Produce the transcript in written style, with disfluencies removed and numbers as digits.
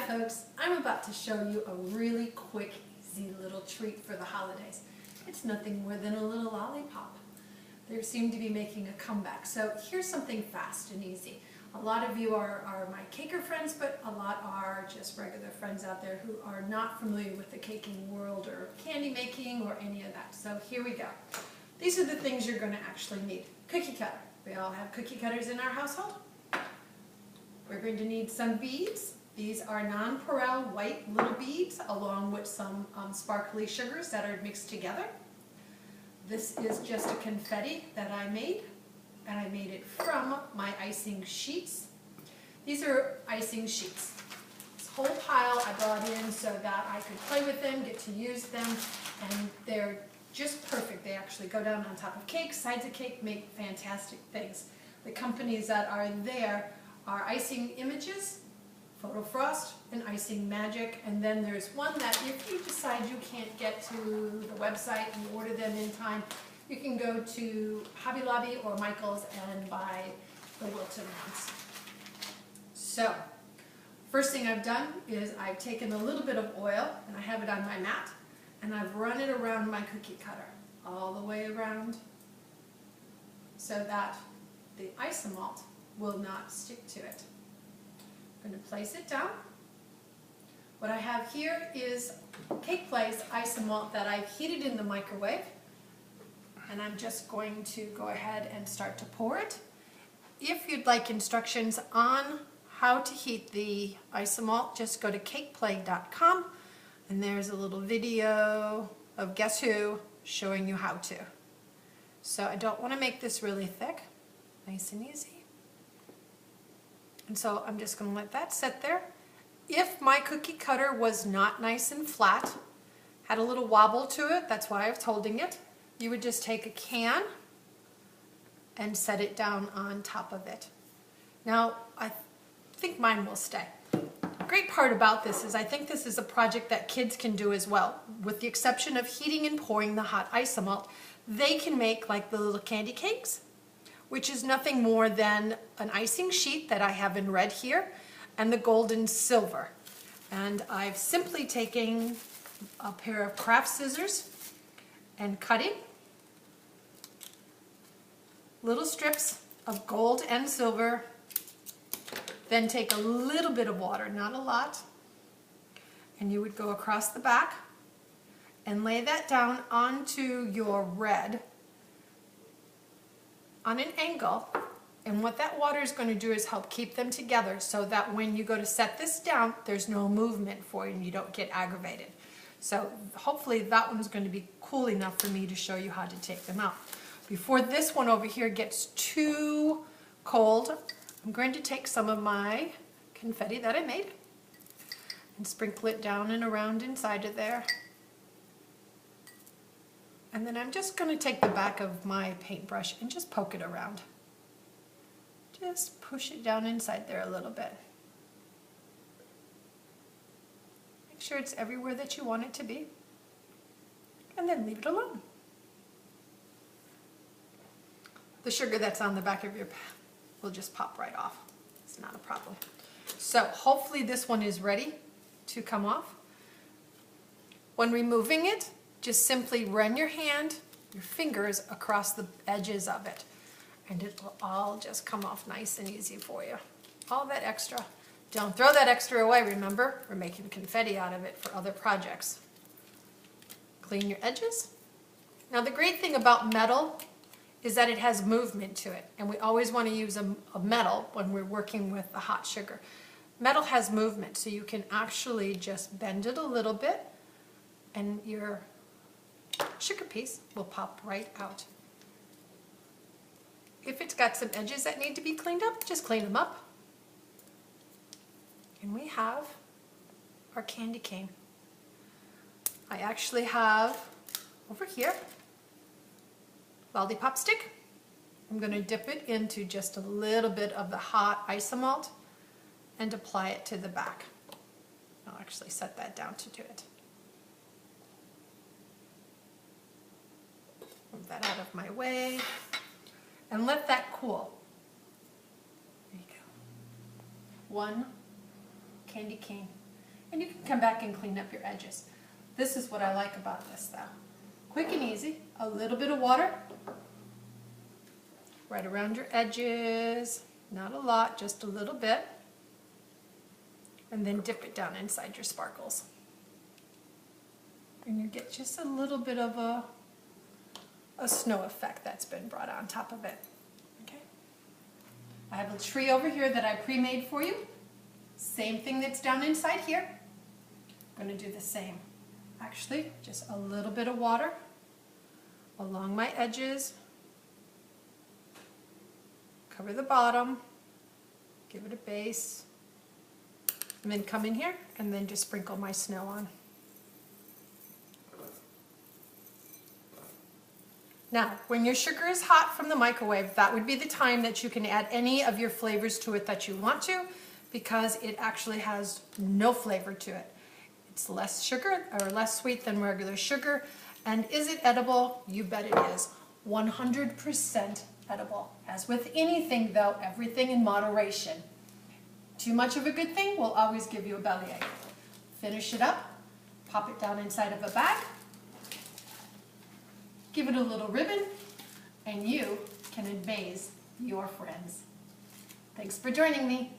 folks, I'm about to show you a really quick, easy little treat for the holidays. It's nothing more than a little lollipop. They seem to be making a comeback. So here's something fast and easy. A lot of you are my caker friends, but a lot are just regular friends out there who are not familiar with the caking world or candy making or any of that. So here we go. These are the things you're going to actually need. Cookie cutter. We all have cookie cutters in our household. We're going to need some beads. These are nonpareil white little beads along with some sparkly sugars that are mixed together. This is just a confetti that I made, and I made it from my icing sheets. These are icing sheets. This whole pile I brought in so that I could play with them, get to use them, and they're just perfect. They actually go down on top of cake, sides of cake, make fantastic things. The companies that are there are Icing Images, Photo Frost, and Icing Magic, and then there's one that if you decide you can't get to the website and order them in time, you can go to Hobby Lobby or Michael's and buy the Wilton ones. So, first thing I've done is I've taken a little bit of oil and I have it on my mat and I've run it around my cookie cutter, all the way around, so that the isomalt will not stick to it. I'm going to place it down. What I have here is Cake Place isomalt that I've heated in the microwave, and I'm just going to go ahead and start to pour it. If you'd like instructions on how to heat the isomalt, just go to cakeplay.com, and there's a little video of Guess Who showing you how to. So I don't want to make this really thick, nice and easy. And so I'm just going to let that sit there. If my cookie cutter was not nice and flat, had a little wobble to it, that's why I was holding it, you would just take a can and set it down on top of it. Now, I think mine will stay. The great part about this is I think this is a project that kids can do as well. With the exception of heating and pouring the hot isomalt, they can make like the little candy cakes, which is nothing more than an icing sheet that I have in red here, and the gold and silver. And I've simply taken a pair of craft scissors and cutting little strips of gold and silver, then take a little bit of water, not a lot, and you would go across the back and lay that down onto your red on an angle, and what that water is going to do is help keep them together so that when you go to set this down, there's no movement for you and you don't get aggravated. So hopefully that one's going to be cool enough for me to show you how to take them out. Before this one over here gets too cold, I'm going to take some of my confetti that I made and sprinkle it down and around inside of there. And then I'm just going to take the back of my paintbrush and just poke it around. Just push it down inside there a little bit. Make sure it's everywhere that you want it to be. And then leave it alone. The sugar that's on the back of your pan will just pop right off. It's not a problem. So hopefully this one is ready to come off. When removing it, just simply run your hand, your fingers across the edges of it, and it will all just come off nice and easy for you. All that extra. Don't throw that extra away, remember? We're making confetti out of it for other projects. Clean your edges. Now the great thing about metal is that it has movement to it, and we always want to use a metal when we're working with the hot sugar. Metal has movement, so you can actually just bend it a little bit, and your sugar piece will pop right out. If it's got some edges that need to be cleaned up, just clean them up. And we have our candy cane. I actually have over here lollipop stick. I'm going to dip it into just a little bit of the hot isomalt and apply it to the back. I'll actually set that down to do it. Move that out of my way and let that cool. There you go. One candy cane. And you can come back and clean up your edges. This is what I like about this though. Quick and easy, a little bit of water right around your edges, not a lot, just a little bit, and then dip it down inside your sparkles. And you get just a little bit of a snow effect that's been brought on top of it. Okay. I have a tree over here that I pre-made for you. Same thing that's down inside here. I'm going to do the same. Actually, just a little bit of water along my edges. Cover the bottom. Give it a base. And then come in here and then just sprinkle my snow on. Now, when your sugar is hot from the microwave, that would be the time that you can add any of your flavors to it that you want to, because it actually has no flavor to it. It's less sugar or less sweet than regular sugar. And is it edible? You bet it is. 100% edible. As with anything though, everything in moderation. Too much of a good thing will always give you a bellyache. Finish it up, pop it down inside of a bag, give it a little ribbon, and you can amaze your friends. Thanks for joining me.